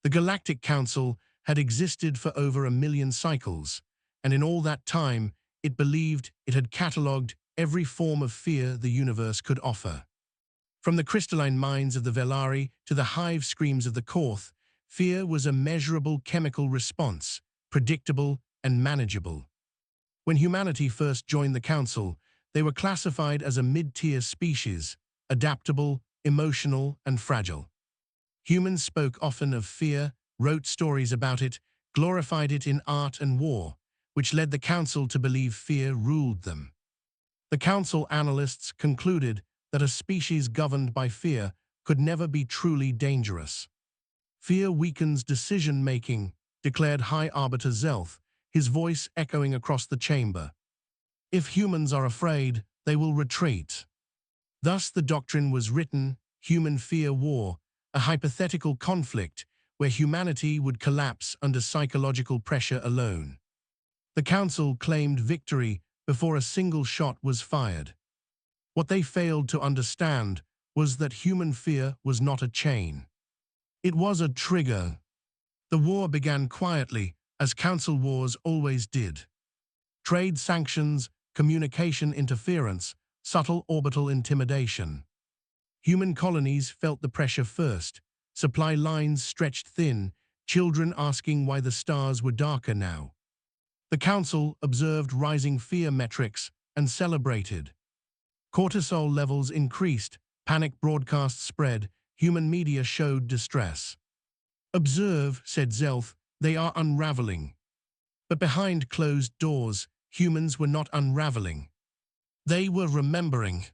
The Galactic Council had existed for over 1 million cycles, and in all that time, it believed it had catalogued every form of fear the universe could offer. From the crystalline minds of the Velari to the hive screams of the Korth, fear was a measurable chemical response, predictable and manageable. When humanity first joined the Council, they were classified as a mid-tier species, adaptable, emotional, and fragile. Humans spoke often of fear, wrote stories about it, glorified it in art and war, which led the Council to believe fear ruled them. The Council analysts concluded that a species governed by fear could never be truly dangerous. Fear weakens decision-making, declared High Arbiter Zelth, his voice echoing across the chamber. If humans are afraid, they will retreat. Thus the doctrine was written, Human Fear War, a hypothetical conflict where humanity would collapse under psychological pressure alone. The Council claimed victory before a single shot was fired. What they failed to understand was that human fear was not a chain. It was a trigger. The war began quietly, as Council wars always did. Trade sanctions, communication interference, subtle orbital intimidation. Human colonies felt the pressure first, supply lines stretched thin, children asking why the stars were darker now. The Council observed rising fear metrics and celebrated. Cortisol levels increased, panic broadcasts spread, human media showed distress. Observe, said Zelth, they are unraveling. But behind closed doors, humans were not unraveling. They were remembering.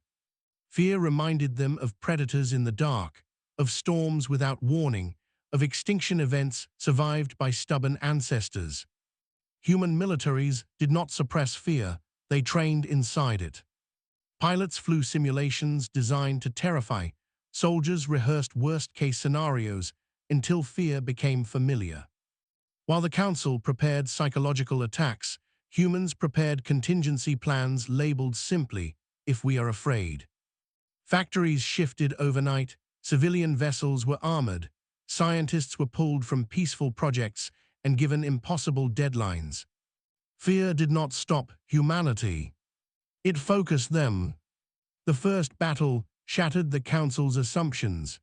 Fear reminded them of predators in the dark, of storms without warning, of extinction events survived by stubborn ancestors. Human militaries did not suppress fear, they trained inside it. Pilots flew simulations designed to terrify, soldiers rehearsed worst-case scenarios until fear became familiar. While the Council prepared psychological attacks, humans prepared contingency plans labeled simply, if we are afraid. Factories shifted overnight, civilian vessels were armored, scientists were pulled from peaceful projects and given impossible deadlines. Fear did not stop humanity. It focused them. The first battle shattered the Council's assumptions.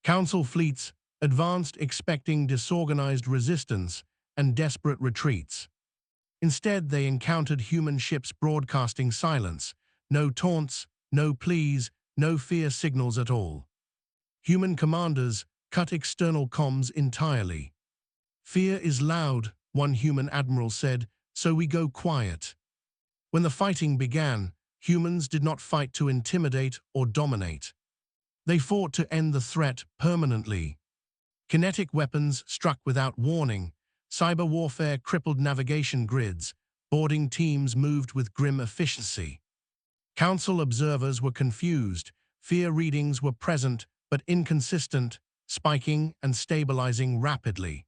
Council fleets advanced expecting disorganized resistance and desperate retreats. Instead, they encountered human ships broadcasting silence, no taunts, no pleas, no fear signals at all. Human commanders cut external comms entirely. Fear is loud, one human admiral said, so we go quiet. When the fighting began, humans did not fight to intimidate or dominate. They fought to end the threat permanently. Kinetic weapons struck without warning, cyber warfare crippled navigation grids, boarding teams moved with grim efficiency. Council observers were confused, fear readings were present but inconsistent, spiking and stabilizing rapidly.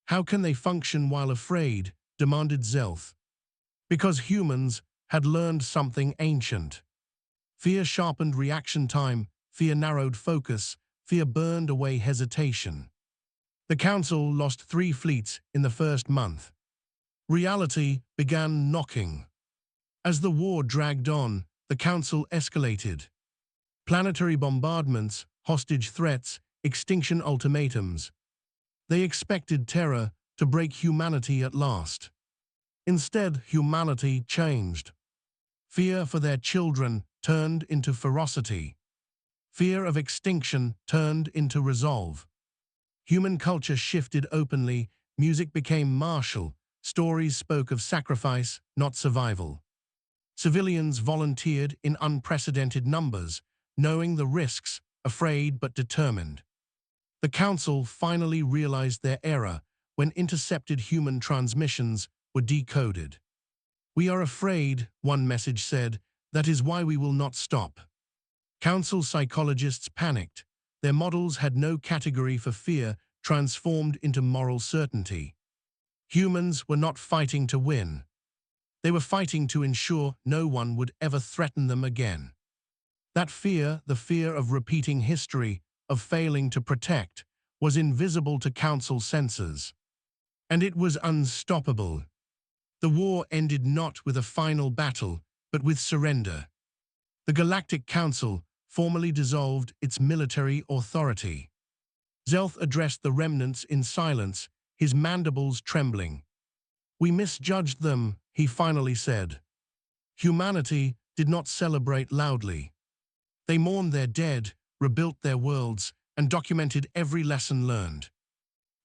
How can they function while afraid? Demanded Zelth. Because humans had learned something ancient. Fear sharpened reaction time, fear narrowed focus, fear burned away hesitation. The Council lost 3 fleets in the first month. Reality began knocking. As the war dragged on, the Council escalated. Planetary bombardments, hostage threats, extinction ultimatums. They expected Terra to break humanity at last. Instead, humanity changed. Fear for their children turned into ferocity. Fear of extinction turned into resolve. Human culture shifted openly, music became martial, stories spoke of sacrifice, not survival. Civilians volunteered in unprecedented numbers, knowing the risks, afraid but determined. The Council finally realized their error when intercepted human transmissions were decoded. We are afraid, one message said, that is why we will not stop. Council psychologists panicked. Their models had no category for fear transformed into moral certainty. Humans were not fighting to win. They were fighting to ensure no one would ever threaten them again. That fear, the fear of repeating history, of failing to protect, was invisible to Council sensors. And it was unstoppable. The war ended not with a final battle, but with surrender. The Galactic Council formally dissolved its military authority. Zelth addressed the remnants in silence, his mandibles trembling. "We misjudged them," he finally said. Humanity did not celebrate loudly. They mourned their dead, rebuilt their worlds, and documented every lesson learned.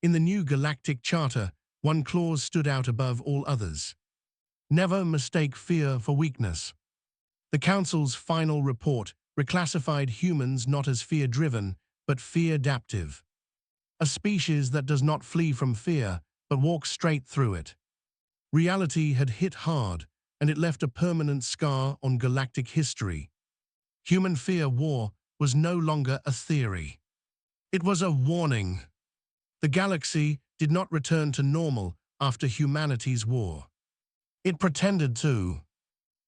In the new Galactic Charter, one clause stood out above all others. Never mistake fear for weakness. The Council's final report reclassified humans not as fear-driven, but fear-adaptive. A species that does not flee from fear, but walks straight through it. Reality had hit hard, and it left a permanent scar on galactic history. Human fear war was no longer a theory. It was a warning. The galaxy did not return to normal after humanity's war. It pretended to.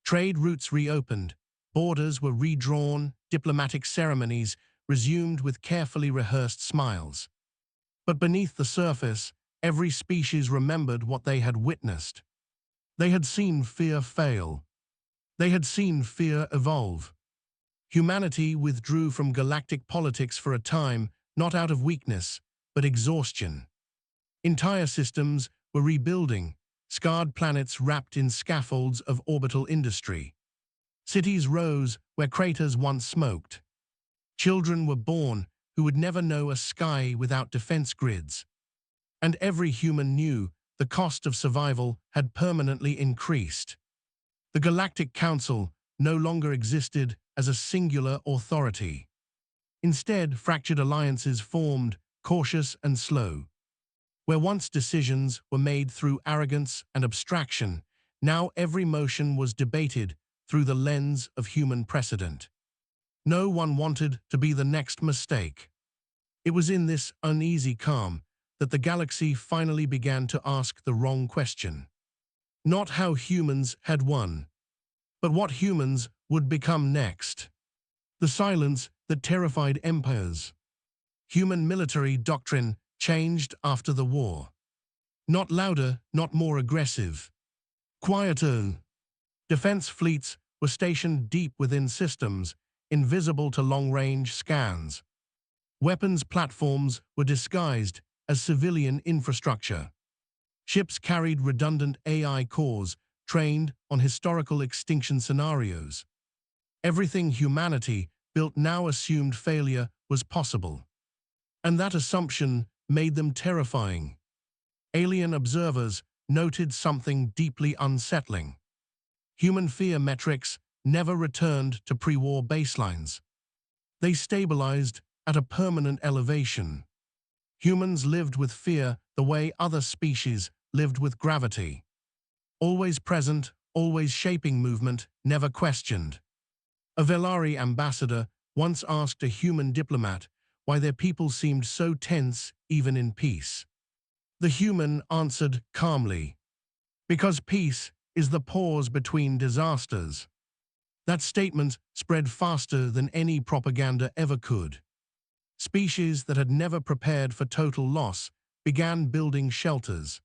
Trade routes reopened, borders were redrawn, diplomatic ceremonies resumed with carefully rehearsed smiles. But beneath the surface, every species remembered what they had witnessed. They had seen fear fail. They had seen fear evolve. Humanity withdrew from galactic politics for a time, not out of weakness, but exhaustion. Entire systems were rebuilding, scarred planets wrapped in scaffolds of orbital industry. Cities rose where craters once smoked. Children were born who would never know a sky without defense grids. And every human knew the cost of survival had permanently increased. The Galactic Council no longer existed as a singular authority. Instead, fractured alliances formed, cautious and slow. Where once decisions were made through arrogance and abstraction, now every motion was debated through the lens of human precedent. No one wanted to be the next mistake. It was in this uneasy calm that the galaxy finally began to ask the wrong question. Not how humans had won, but what humans would become next. The silence that terrified empires. Human military doctrine changed after the war. Not louder, not more aggressive. Quieter. Defense fleets were stationed deep within systems, invisible to long-range scans. Weapons platforms were disguised as civilian infrastructure. Ships carried redundant AI cores trained on historical extinction scenarios. Everything humanity built now assumed failure was possible. And that assumption made them terrifying. Alien observers noted something deeply unsettling. Human fear metrics never returned to pre-war baselines. They stabilized at a permanent elevation. Humans lived with fear the way other species lived with gravity. Always present, always shaping movement, never questioned. A Velari ambassador once asked a human diplomat why their people seemed so tense even in peace. The human answered calmly, "Because peace is the pause between disasters." That statement spread faster than any propaganda ever could. Species that had never prepared for total loss began building shelters.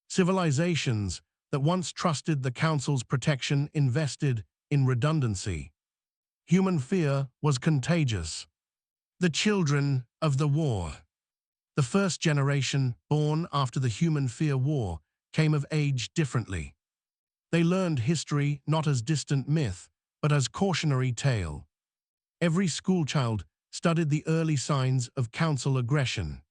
Civilizations that once trusted the Council's protection invested in redundancy. Human fear was contagious. The children of the war. The first generation, born after the human fear war, came of age differently. They learned history not as distant myth, but as cautionary tale. Every schoolchild studied the early signs of Council aggression.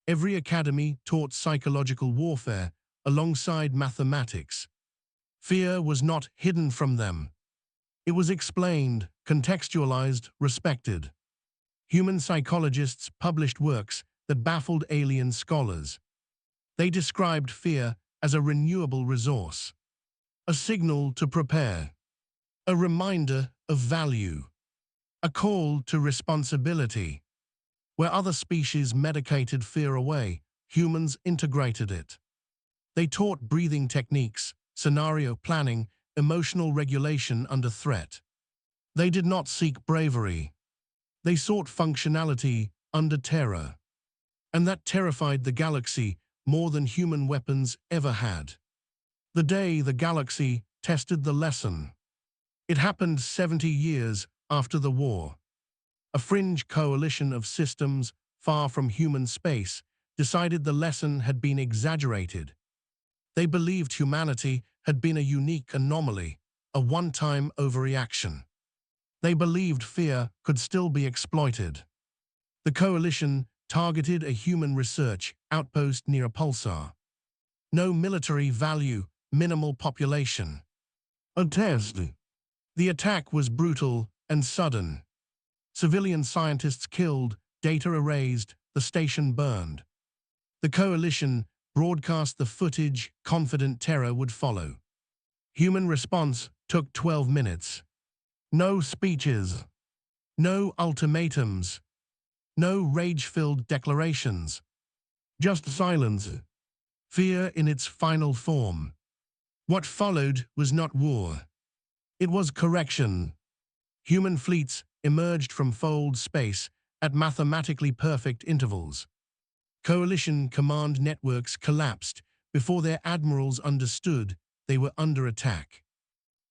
Every academy taught psychological warfare alongside mathematics. Fear was not hidden from them. It was explained, contextualized, respected. Human psychologists published works that baffled alien scholars. They described fear as a renewable resource, a signal to prepare, a reminder of value, a call to responsibility. Where other species medicated fear away, humans integrated it. They taught breathing techniques, scenario planning, emotional regulation under threat. They did not seek bravery. They sought functionality under terror. and that terrified the galaxy more than human weapons ever had. The day the galaxy tested the lesson. It happened 70 years after the war. A fringe coalition of systems far from human space decided the lesson had been exaggerated. They believed humanity had been a unique anomaly, a one-time overreaction. They believed fear could still be exploited. The coalition targeted a human research outpost near a pulsar. No military value, minimal population. A test. The attack was brutal and sudden. Civilian scientists killed, data erased, the station burned. The coalition broadcast the footage, confident Terra would follow. Human response took 12 minutes. No speeches. No ultimatums. No rage-filled declarations. Just silence. Fear in its final form. What followed was not war. It was correction. Human fleets emerged from fold space at mathematically perfect intervals. Coalition command networks collapsed before their admirals understood they were under attack.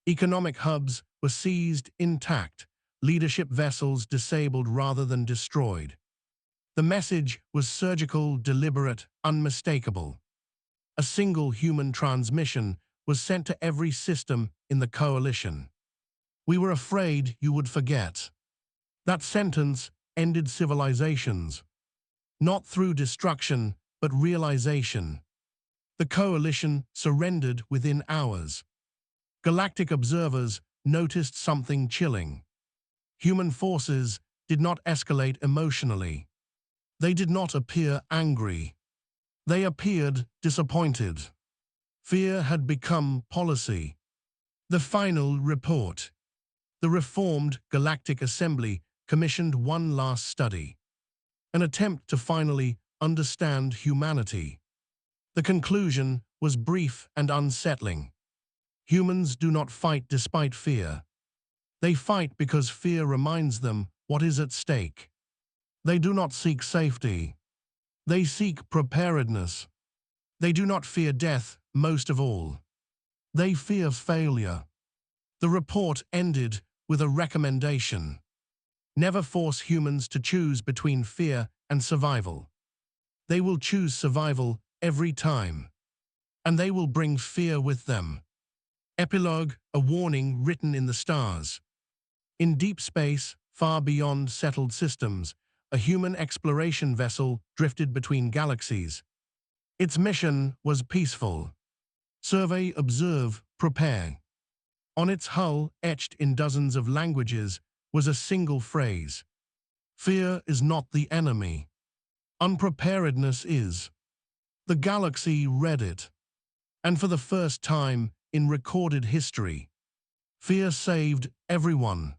Economic hubs were seized intact, leadership vessels disabled rather than destroyed. The message was surgical, deliberate, unmistakable. A single human transmission was sent to every system in the coalition. We were afraid you would forget. That sentence ended civilizations. Not through destruction, but realization. The coalition surrendered within hours. Galactic observers noticed something chilling. Human forces did not escalate emotionally. They did not appear angry. They appeared disappointed. Fear had become policy. The final report. The reformed Galactic Assembly commissioned one last study. An attempt to finally understand humanity. The conclusion was brief and unsettling. Humans do not fight despite fear. They fight because fear reminds them what is at stake. They do not seek safety. They seek preparedness. They do not fear death, most of all. They fear failure. The report ended with a recommendation. Never force humans to choose between fear and survival. They will choose survival every time. And they will bring fear with them. Epilogue, a warning written in the stars. In deep space, far beyond settled systems, a human exploration vessel drifted between galaxies. Its mission was peaceful. Survey, observe, prepare. On its hull, etched in dozens of languages, was a single phrase. Fear is not the enemy. Unpreparedness is. The galaxy read it. And for the first time in recorded history, fear saved everyone.